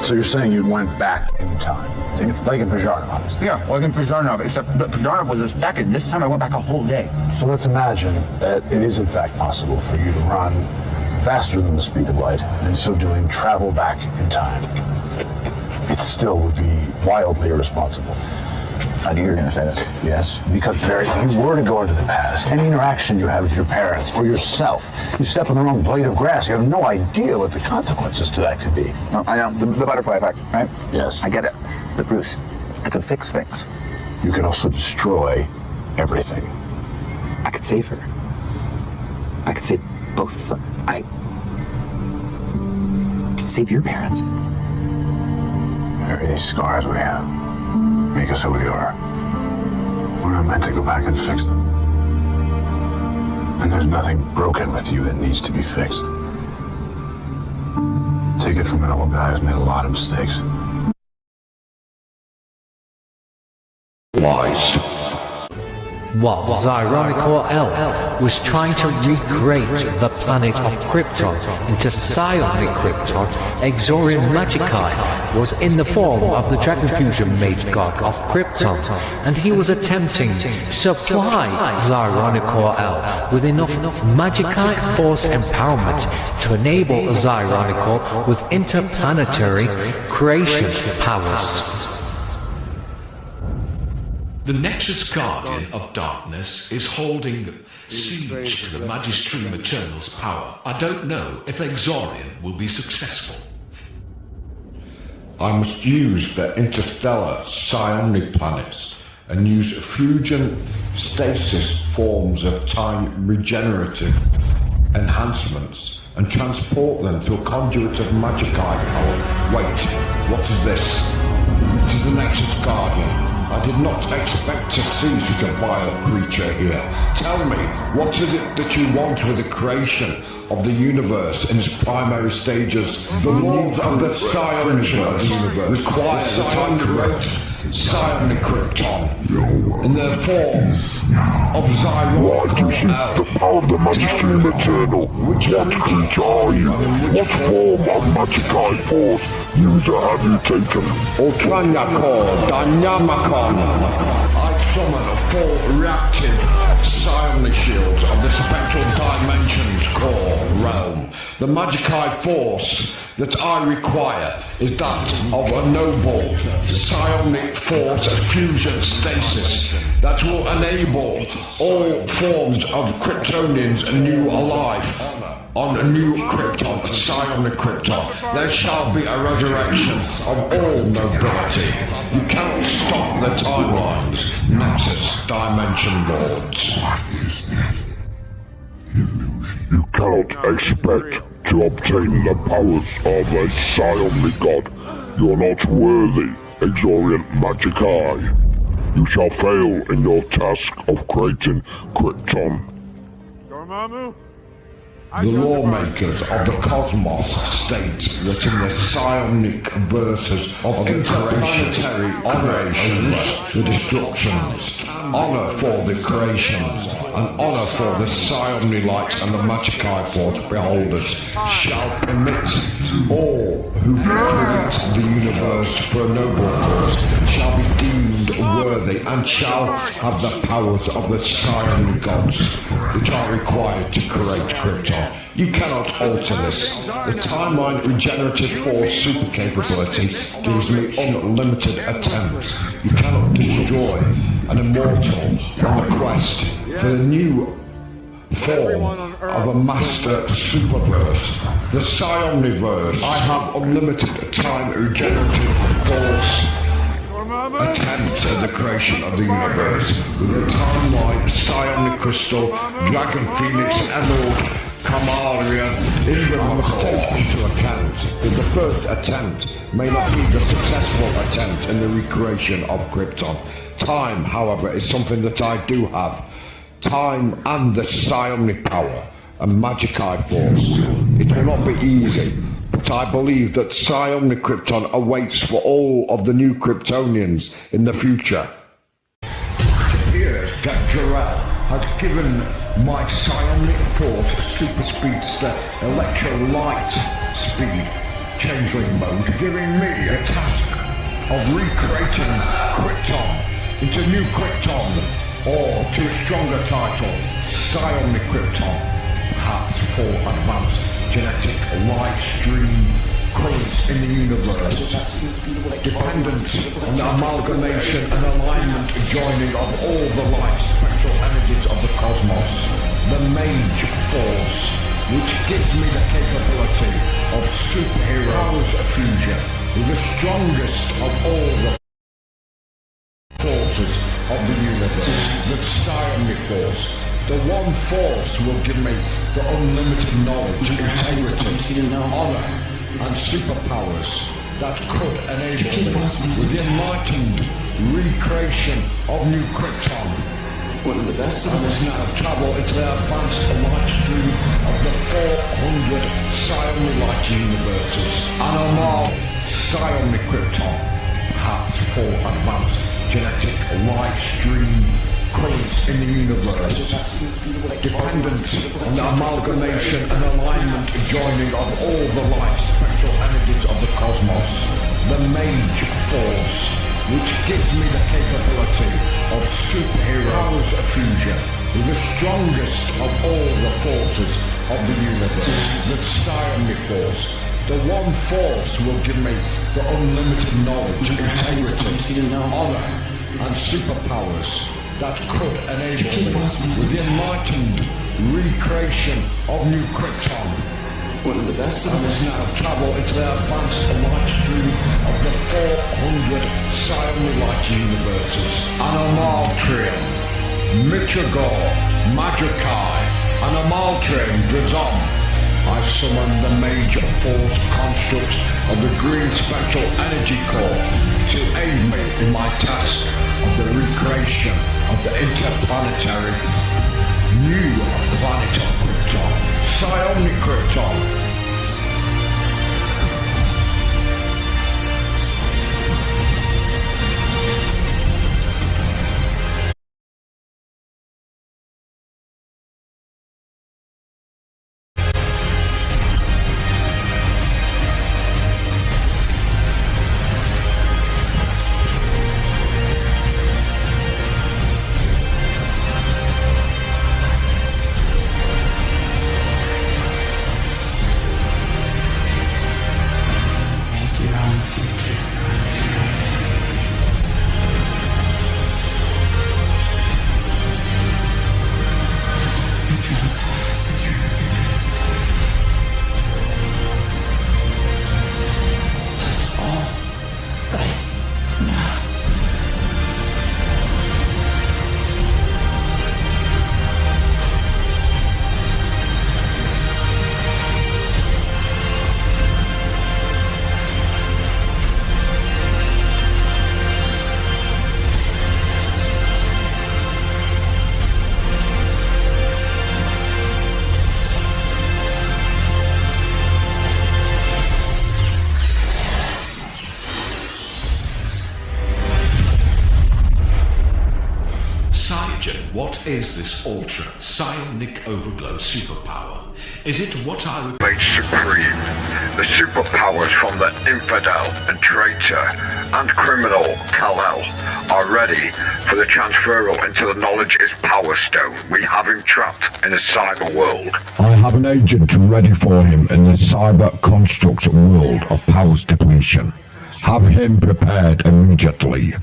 So you're saying you went back in time, like in Pizarnov? Yeah, like in Pizarnov, except that Pizarnov was a second. This time I went back a whole day. So let's imagine that it is in fact possible for you to run faster than the speed of light, and so doing travel back in time. It still would be wildly irresponsible. I knew you were going to say this. Yes, because Barry, if you were to go into the past, any interaction you have with your parents or yourself, you step on the wrong blade of grass, you have no idea what the consequences to that could be. No, I know, the butterfly effect, right? Yes. I get it. But Bruce, I could fix things. You can also destroy everything. I could save her. I could save both of them. I could save your parents. Barry, these scars we have make us who we are. We're not meant to go back and fix them. And there's nothing broken with you that needs to be fixed. Take it from an old guy who's made a lot of mistakes. Lies. While Xyronicor L was trying to recreate the planet of Krypton into psionic Krypton, Exorian Magikai was in the form of the Dragon Fusion Mage God of Krypton, and he was attempting to supply Xyronicor L with enough Magikai Force empowerment to enable Xyronicor with interplanetary creation powers. The Nexus Guardian of Darkness is holding siege to the Magistrum Eternal's power. I don't know if Exorian will be successful. I must use the interstellar psionic planets and use fusion stasis forms of time regenerative enhancements and transport them to a conduit of Magikai power. Wait, what is this? It is the Nexus Guardian. I did not expect to see such a vile creature here. Tell me, what is it that you want with the creation of the universe in its primary stages? The laws of the psionic universe require that I create psionic Krypton in the form of Xyron. Why do you seek the power of the Magistrum Eternal? What creature are you? What form of Magikai Force user have you taken? Ultranyakor Dynamicon. I summon 4 reactive psionic shields of the spectral dimensions core realm. The Magikai force that I require is that of a noble psionic force fusion stasis that will enable all forms of Kryptonians anew alive on a new Krypton, psionic Krypton. There shall be a resurrection of all nobility. You cannot stop the timelines, Nexus Dimension Lords. You cannot expect to obtain the powers of a psionic god. You are not worthy, Exorian Magikai. You shall fail in your task of creating Krypton. Dormammu? The lawmakers of the cosmos state that in the psionic verses of interplanetary operations, the destructions, honor for the creations, and honor for the psionic light and the Magikai force beholders shall permit all who create the universe for a noble cause shall be deemed worthy and shall have the powers of the psionic gods which are required to create Krypton. You cannot alter this. The timeline regenerative force super capability gives me unlimited attempts. You cannot destroy an immortal on the quest for the new form of a master superverse. The Psioniverse. I have unlimited time regenerative force attempt at the creation of the universe with the timeline, psionic crystal, dragon phoenix, emerald, Kamaria, even must take into account that the first attempt may not be the successful attempt in the recreation of Krypton. Time, however, is something that I do have. Time and the psionic power and Magikai force. It will not be easy, but I believe that psionic Krypton awaits for all of the new Kryptonians in the future. It appears that Jor-El has given my psionic force super speedster electrolyte speed changeling mode, giving me the task of recreating Krypton into new Krypton, or to its stronger title, Psionic Krypton, perhaps for advanced genetic light stream currents in the universe, dependent on the amalgamation and alignment joining of all the light spectral energies of the cosmos, the Mage Force, which gives me the capability of superheroes fusion with the strongest of all the forces of the universe, the Psionic Force. The one force will give me the unlimited knowledge, integrity, honor, and superpowers that could enable me with the enlightened recreation of new Krypton. One of the best I must now travel into the advanced light stream of the 400 Psionic light universes, Anomal Psionic Krypton, perhaps for advanced genetic light stream currents in the universe, dependent on the amalgamation and alignment joining of all the light spectral energies of the cosmos, the Mage Force, which gives me the capability of superheroes fusion with the strongest of all the forces of the universe, the Psionic Force. The one force will give me the unlimited knowledge, integrity, honor, and superpowers that could enable me with the enlightened recreation of new Krypton. One of the best I must now travel into the advanced light stream of the 400 Psionic light universes, Anomaltrium, Mitragor, Magikai, and Amaltrium Drazom. I summon the major force constructs of the Green Spectral Energy Core to aid me in my task of the recreation of the interplanetary new planet of Krypton, Psionic Krypton. What is this ultra psionic overglow superpower? Is it what I would Made supreme. The superpowers from the infidel and traitor and criminal Kal-El are ready for the transferal into the Knowledge is Power Stone. We have him trapped in a cyber world. I have an agent ready for him in the cyber construct world of powers depletion. Have him prepared immediately.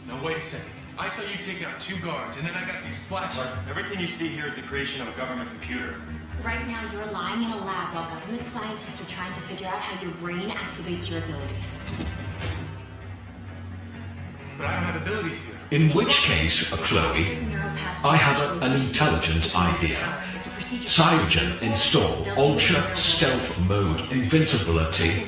Now wait a second. I saw you take out 2 guards, and then I got these flashes. Everything you see here is the creation of a government computer. Right now, you're lying in a lab while government scientists are trying to figure out how your brain activates your abilities. But I don't have abilities here. In which case, Chloe, I have an intelligent idea. Cyanogen install ultra stealth mode invincibility,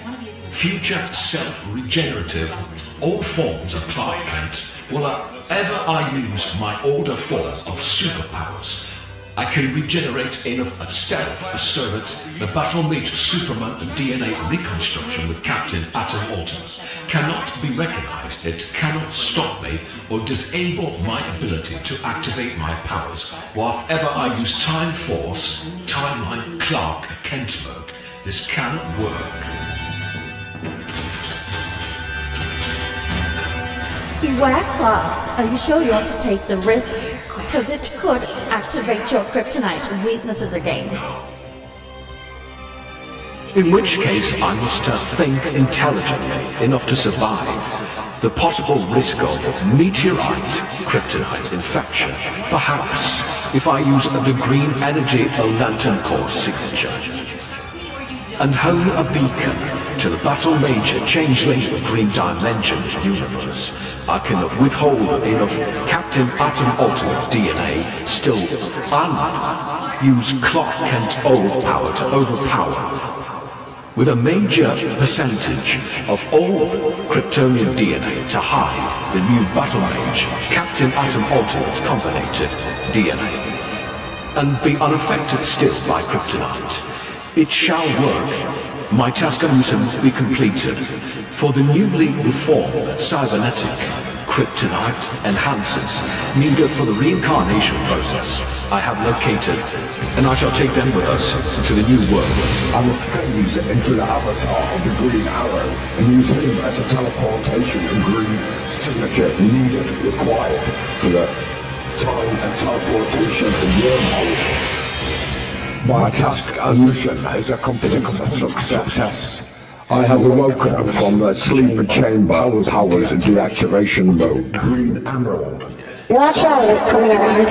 future self-regenerative, all forms of Clark Kent. Whenever I use my older form of superpowers, I can regenerate enough stealth so that the Battle-Meet Superman DNA reconstruction with Captain Atom Ultimate cannot be recognized. It cannot stop me or disable my ability to activate my powers. Whatever I use Time Force, Timeline Clark Kent mode, this cannot work. Beware, Clark. Are you sure you want to take the risk? Because it could activate your kryptonite weaknesses again. In which case I must think intelligently enough to survive the possible risk of meteorite kryptonite infection. Perhaps if I use the green energy lantern core signature and hone a beacon to the battle major changeling green dimension universe, I can withhold enough Captain Atom Ultimate DNA still and use Clark Kent's old power to overpower with a major percentage of all Kryptonian DNA to hide the new battle mage Captain Atom Ultimate combinated DNA and be unaffected still by kryptonite. It shall work. My task must be completed for the newly reformed cybernetic kryptonite enhancers needed for the reincarnation process I have located, and I shall take them with us to the new world. I must phase into the avatar of the Green Arrow and use him as a teleportation and green signature required for the time and teleportation and wormhole. My task and mission is accomplished with success. I have awoken from the sleeper chamber powers in deactivation mode. Green Emerald. Watch out, coming around,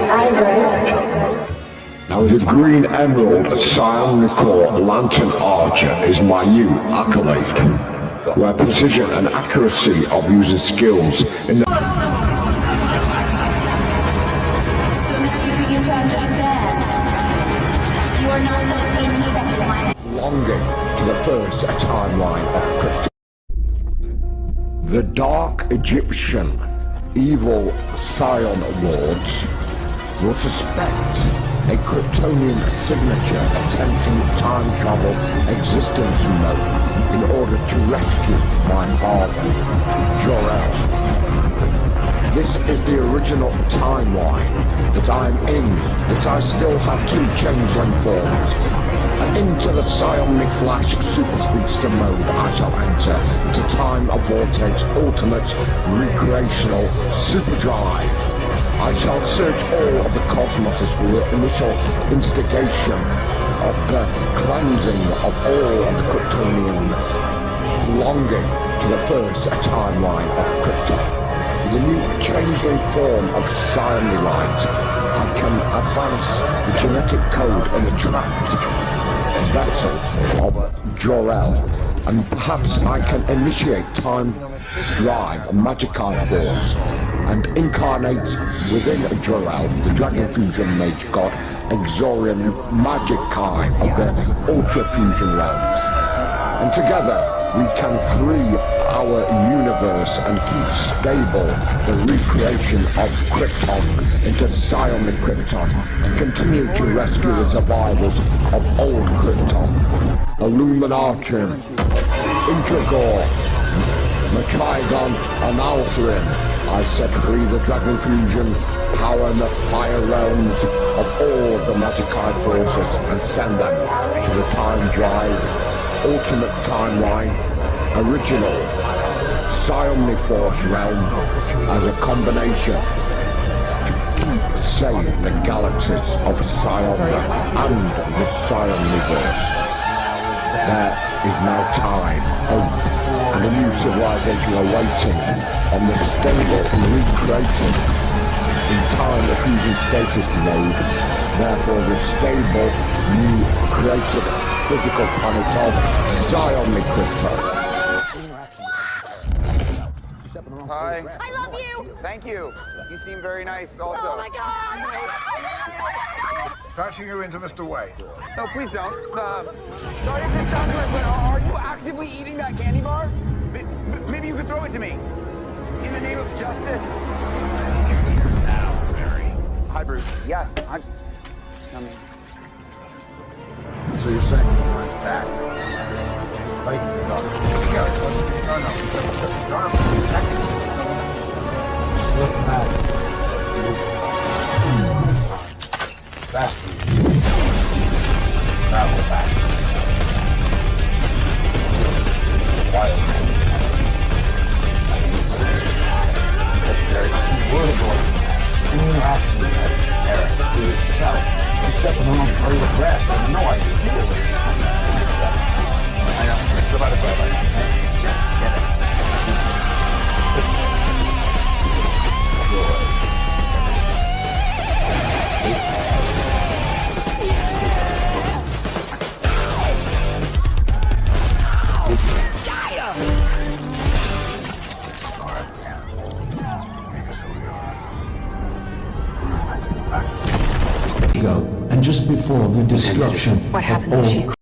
Now the Green Emerald Psionic Core Lantern Archer is my new accolade, where precision and accuracy of using skills in the... Longing to the first timeline of Krypton. The Dark Egyptian evil Scion Lords will suspect a Kryptonian signature attempting time travel existence mode in order to rescue my father, Jor-El. This is the original timeline that I'm in, that I still have two changeling forms. And into the Psionic Flash Super Speedster mode I shall enter into Time of Vortex Ultimate Recreational Super Drive. I shall search all of the cosmos for the initial instigation of the cleansing of all of the Kryptonian, longing to the first timeline of Krypton. The new changeling form of Psionilite, I can advance the genetic code in the trapped vessel of Jor-El, and perhaps I can initiate time drive Magikai Force and incarnate within Jor-El the Dragon Fusion Mage God Exorian Magikai of the Ultra Fusion realms. And together we can free our universe and keep stable the recreation of Krypton into Psionic Krypton and continue to rescue the survivors of old Krypton. Illuminatum, Intragor, Matrigon, and Althrin. I set free the Dragon Fusion, power in the fire realms of all of the Magikai forces and send them to the Time Drive Ultimate Timeline Original Psionic Force realm as a combination to keep safe the galaxies of Psionia and the Psioniverse. There is now time, hope, and a new civilization awaiting on the stable and recreated in time the fusion stasis mode. Therefore the stable, new, created physical planet of Psionic Krypton. Hi. I love you! Thank you. You seem very nice also. Oh my god! Patching you into Mr. Way. No, please don't. Sorry if this sounds weird, but are you actively eating that candy bar? Maybe you could throw it to me. In the name of justice. Now, Barry. Hi, Bruce. Yes, I'm... So you're saying you went back? Like, no. Look back. Faster. Travel back. Wild. Or he was crashed. I have no idea. I know. Divided by life. Get it. Go, and just before the destruction What happens of if all she's